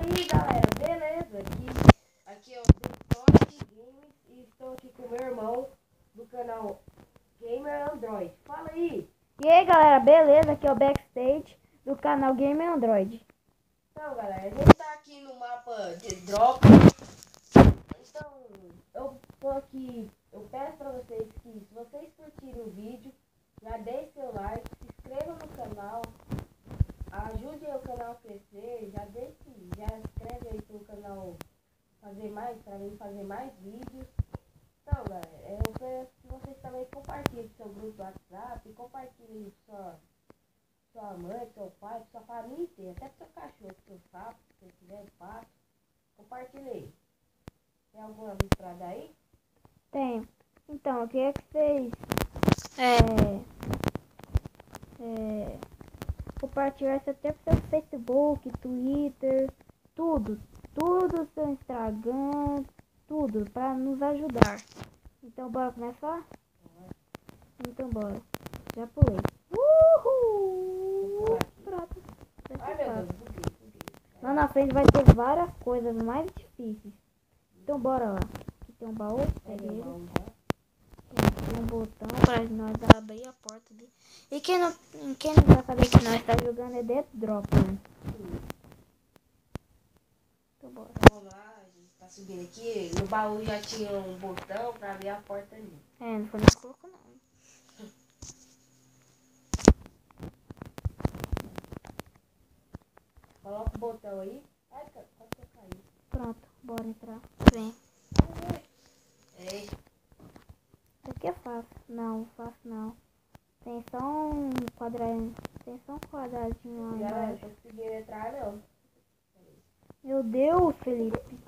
aí, galera, beleza? Aqui é o Victor Games e estou aqui com o meu irmão do canal Gamer Android. Fala aí! E aí, galera, beleza? Aqui é o Backstage do canal Gamer Android. Então, galera, a gente tá aqui no mapa de drop. Então, eu tô aqui, eu peço pra vocês que, se vocês curtirem o vídeo, já deixe seu like, se inscreva no canal, ajude o canal a crescer, já inscreve aí pro canal fazer mais, pra mim fazer mais vídeos. Então, galera, eu peço que vocês também compartilhem seu grupo do WhatsApp, compartilhem sua mãe, seu pai, sua família inteira, até pro seu cachorro, pro seu sapo, se você tiver pato, compartilhe aí. Tem alguma aviso pra dar aí? Tenho. Então, eu queria que vocês compartilhassem até pro seu Facebook, Twitter, tudo, seu Instagram, tudo, pra nos ajudar. Então, bora começar? Então, bora. Já pulei. Uhul! Pronto. Ai, meu Deus, buguei. Lá na frente vai ter várias coisas mais difíceis. Então, bora lá. Aqui tem um baú, pega ele. Tem um botão pra nós abrir a porta dele. E quem não vai saber que nós tá jogando é Death Drop, né? Então, bora. Vamos lá, a gente tá subindo aqui. No baú já tinha um botão pra abrir a porta ali. Não foi nesse coloco não. Coloca o botão aí. Ai, quase que eu caí. Pronto, bora entrar. Vem. Ei, Isso aqui é fácil. Não, fácil não. Tem só um quadradinho. Lá galera, embaixo. não tô conseguindo entrar não. Meu Deus, Felipe.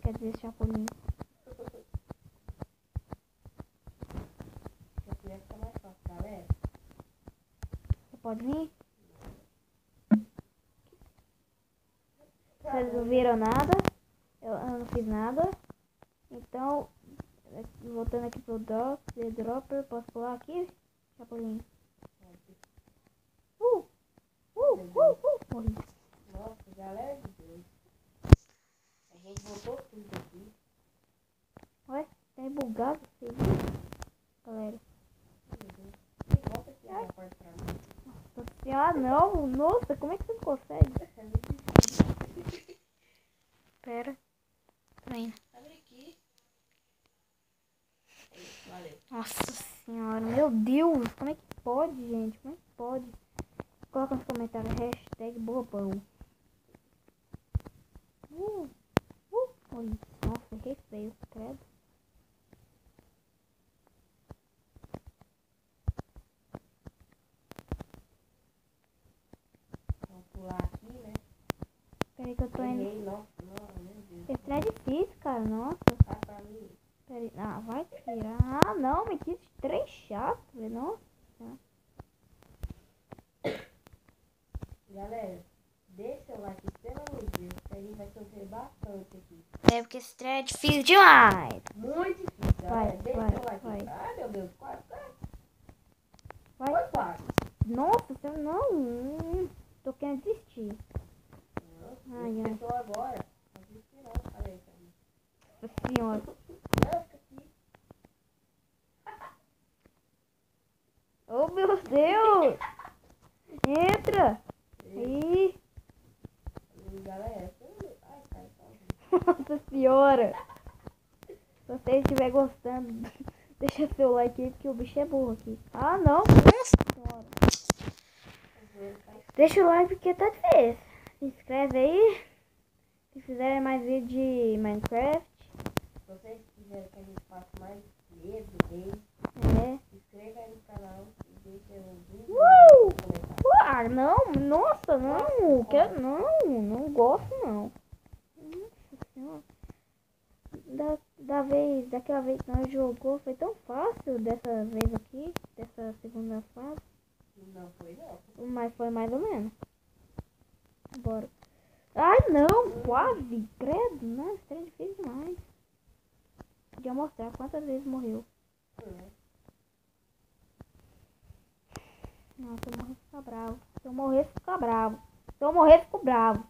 Quer dizer, Chapolin. Isso aqui vai ficar mais fácil, galera. Você pode vir? Vocês não viram nada. Eu não fiz nada. Então, voltando aqui pro The Dropper. Posso pular aqui? Chapolin. Morri. Nossa, galera de Deus. A gente voltou tudo aqui. Ué, tá bugado, você viu? Galera. Volta aqui a porta pra mim. Nossa senhora, não. Nossa, como é que você consegue? É muito difícil. Pera. Tô indo. Abre aqui. Isso, valeu. Nossa senhora, meu Deus. Como é que pode, gente? Como é que pode? Coloca nos comentários hashtag bobão. Olha, nossa, que feio, credo. Vamos pular aqui, né? Peraí que eu tô indo. Errei, nossa, meu Deus. Esse trem é difícil, cara, nossa. Ah, pra mim. Peraí, vai tirar. Ah, não, mas que trem chato, velho, nossa. Galera, deixa seu like, pelo amor de Deus, que a gente vai sofrer bastante aqui. É porque esse trem é difícil demais. Muito difícil, galera. Vai, Deixa vai, seu like. vai. Ai, meu Deus, quase. Vai. Foi quase. Nossa, você não. Tô querendo desistir. Ai, ai. Começou agora. Não desisti não, falei pra mim. Nossa senhora. Não, fica aqui. Oh, meu Deus. Entra. Aí. Galera, ai, cai. Nossa senhora. Se você estiver gostando, deixa seu like aí, porque o bicho é burro aqui. Ah, não. Nossa senhora. Deixa o like porque tá difícil. Se inscreve aí. Se fizerem mais vídeo de Minecraft. Se vocês quiserem que a gente faça mais medo dele, se inscreva aí no canal e deixa o vídeo no comentário. Ah, não. Nossa, não. Quero, não gosto não. Nossa senhora. Daquela vez que nós jogou, foi tão fácil dessa vez aqui, dessa segunda fase. Não foi não. Mas foi mais ou menos. Bora. Ai, não, quase. Credo, não, esse trem é difícil demais. Podia mostrar quantas vezes morreu. Nossa, eu morri, ficar bravo. Se eu morrer, fico bravo.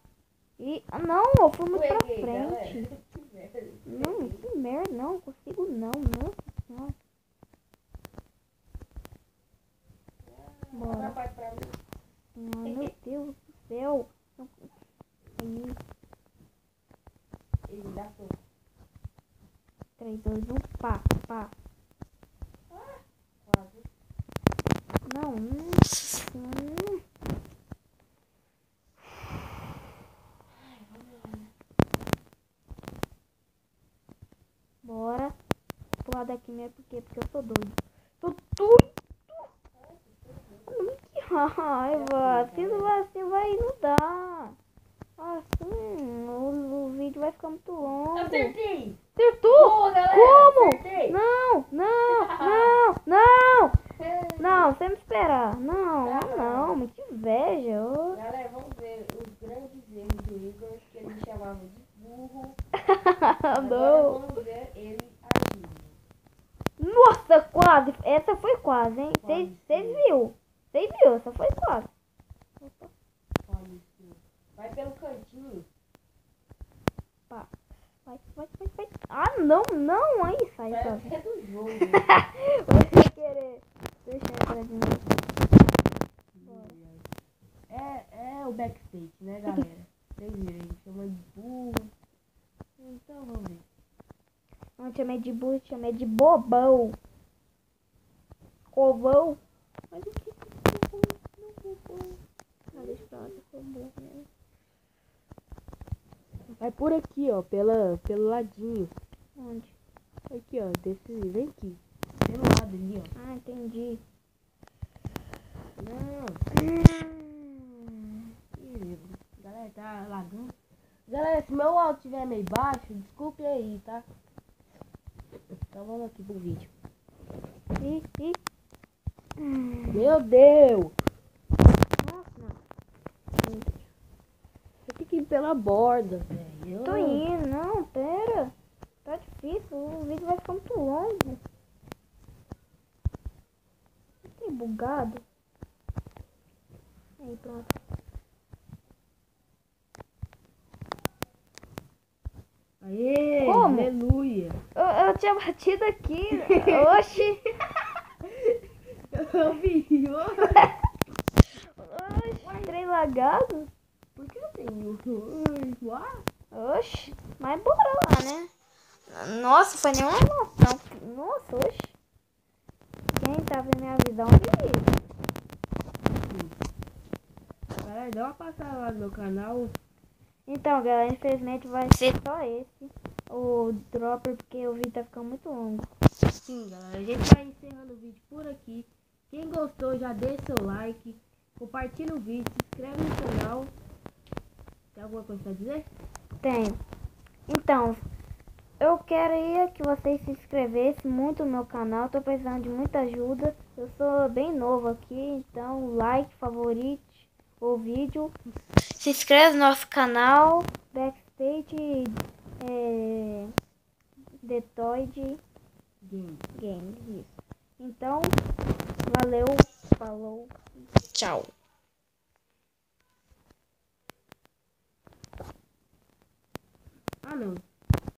E não, eu fui muito pra Peguei, frente. galera. Que merda. Não, que merda, não consigo não. Nossa senhora. Bora. Vai pra mim. Ai, meu Deus do céu. Aí, Ele dá só. 3, 2, 1, pá, pá. Quase. Não. Bora. Pular daqui mesmo porque eu sou doido. Tô doido. Que raiva. Assim vai não dá. Assim, o vídeo vai ficar muito longo. Acertei. Acertou? Boa, galera. Como? Acertei. Não. Não, você me esperar. Não, que inveja. Ô. Galera, vamos ver os grandes erros do Igor, que ele me chamava de burro. Agora Não. vamos ver ele agindo. Nossa, quase. Essa foi quase, hein? Quase. Vocês viu? Essa foi quase. Olha isso. Vai pelo cantinho. Pá. Vai. Ah, não. Aí sai. Vai Só. até do jogo. Vou sem querer. Deixa eu pra mim. É o backstage, né, galera? Vocês viram, ele chama de burro. Então vamos ver. Não chamei de burro, chamei de bobão. Covão. Mas o que covão? Ah, deixa pra lá, eu sou burro mesmo. Vai por aqui, ó, pelo ladinho. Onde? Aqui, ó, vem aqui. Pelo lado ali, ó. Ah, entendi. Não. Galera, tá lagando. Galera, se meu áudio estiver meio baixo, desculpe aí, tá? Então vamos aqui pro vídeo. Ih. Meu Deus! Nossa. Você tem que ir pela borda, velho. Tô indo, não, pera. Tá difícil, o vídeo vai ficar muito longo. Tem bugado. Aí, pronto. Aê! Como? Aleluia! Eu tinha batido aqui. Oxi. Eu vi! Oxi, trem lagado. Por que eu tenho? Oxi, mas bora lá, né? Nossa, foi nenhuma emoção. Nossa, oxi. Quem tá vendo minha visão, viu? Galera, dá uma passada lá no meu canal. Então, galera, infelizmente vai ser só esse. O dropper, porque o vídeo tá ficando muito longo. Sim, galera, a gente vai encerrando o vídeo por aqui. Quem gostou, já deixa seu like, compartilha o vídeo, se inscreve no canal. Tem alguma coisa pra dizer? Tenho. Então, eu queria que vocês se inscrevessem muito no meu canal. Tô precisando de muita ajuda. Eu sou bem novo aqui, então like, favorite o vídeo. Se inscreve no nosso canal. Backstage Detoid Games. Isso. Então, valeu, falou, tchau. Ah, não.